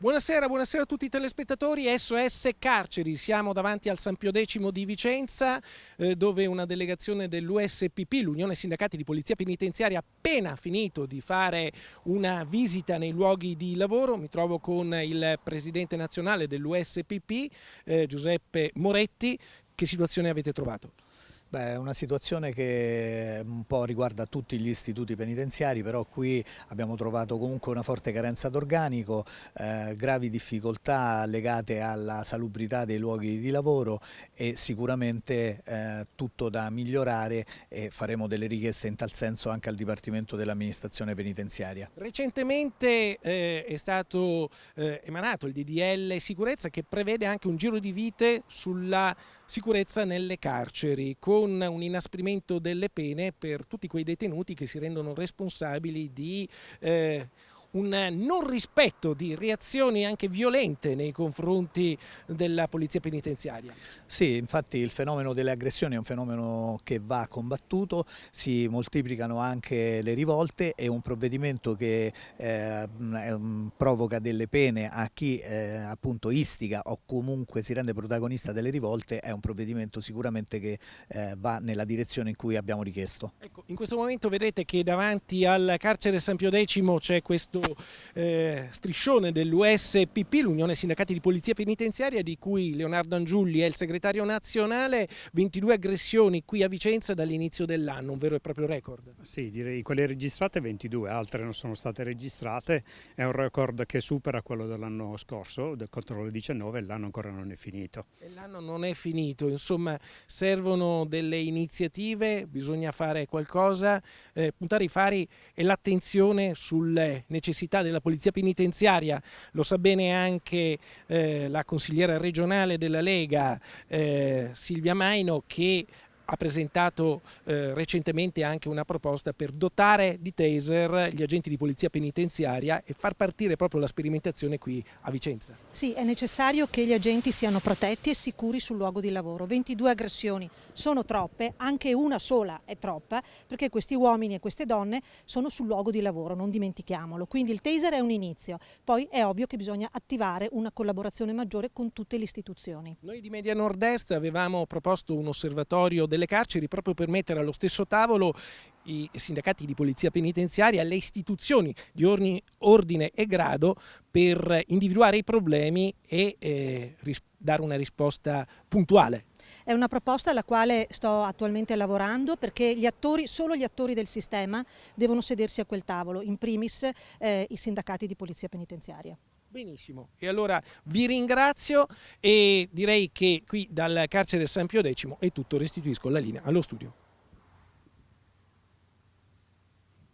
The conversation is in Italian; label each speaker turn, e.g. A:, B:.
A: Buonasera, buonasera a tutti i telespettatori. SOS Carceri, siamo davanti al San Pio X di Vicenza, dove una delegazione dell'USPP, l'Unione Sindacati di Polizia Penitenziaria, ha appena finito di fare una visita nei luoghi di lavoro. Mi trovo con il presidente nazionale dell'USPP, Giuseppe Moretti. Che situazione avete trovato?
B: È una situazione che un po' riguarda tutti gli istituti penitenziari, però qui abbiamo trovato comunque una forte carenza d'organico, gravi difficoltà legate alla salubrità dei luoghi di lavoro e sicuramente tutto da migliorare, e faremo delle richieste in tal senso anche al Dipartimento dell'Amministrazione Penitenziaria.
A: Recentemente è stato emanato il DDL Sicurezza, che prevede anche un giro di vite sulla sicurezza nelle carceri, con un inasprimento delle pene per tutti quei detenuti che si rendono responsabili di un non rispetto di reazioni anche violente nei confronti della polizia penitenziaria.
B: Sì, infatti il fenomeno delle aggressioni è un fenomeno che va combattuto, si moltiplicano anche le rivolte, e un provvedimento che provoca delle pene a chi appunto istiga o comunque si rende protagonista delle rivolte è un provvedimento sicuramente che va nella direzione in cui abbiamo richiesto.
A: Ecco, in questo momento vedete che davanti al carcere San Pio X c'è questo striscione dell'USPP, l'Unione Sindacati di Polizia Penitenziaria, di cui Leonardo Angiulli è il segretario nazionale. 22 aggressioni qui a Vicenza dall'inizio dell'anno, un vero e proprio record.
C: Sì, direi quelle registrate 22, altre non sono state registrate, è un record che supera quello dell'anno scorso, del controllo 19, e l'anno ancora non è finito.
A: E l'anno non è finito, insomma servono delle iniziative, bisogna fare qualcosa, puntare i fari e l'attenzione sulle necessità della polizia penitenziaria. Lo sa bene anche la consigliera regionale della Lega, Silvia Maino, che ha presentato recentemente anche una proposta per dotare di taser gli agenti di polizia penitenziaria e far partire proprio la sperimentazione qui a Vicenza.
D: Sì, è necessario che gli agenti siano protetti e sicuri sul luogo di lavoro. 22 aggressioni sono troppe, anche una sola è troppa, perché questi uomini e queste donne sono sul luogo di lavoro, non dimentichiamolo. Quindi il taser è un inizio, poi è ovvio che bisogna attivare una collaborazione maggiore con tutte le istituzioni.
A: Noi di Media Nord-Est avevamo proposto un osservatorio delle carceri proprio per mettere allo stesso tavolo i sindacati di polizia penitenziaria e le istituzioni di ordine e grado per individuare i problemi e dare una risposta puntuale.
D: È una proposta alla quale sto attualmente lavorando, perché solo gli attori del sistema devono sedersi a quel tavolo, in primis i sindacati di polizia penitenziaria.
A: Benissimo, e allora vi ringrazio e direi che qui dal carcere San Pio X è tutto, restituisco la linea allo studio.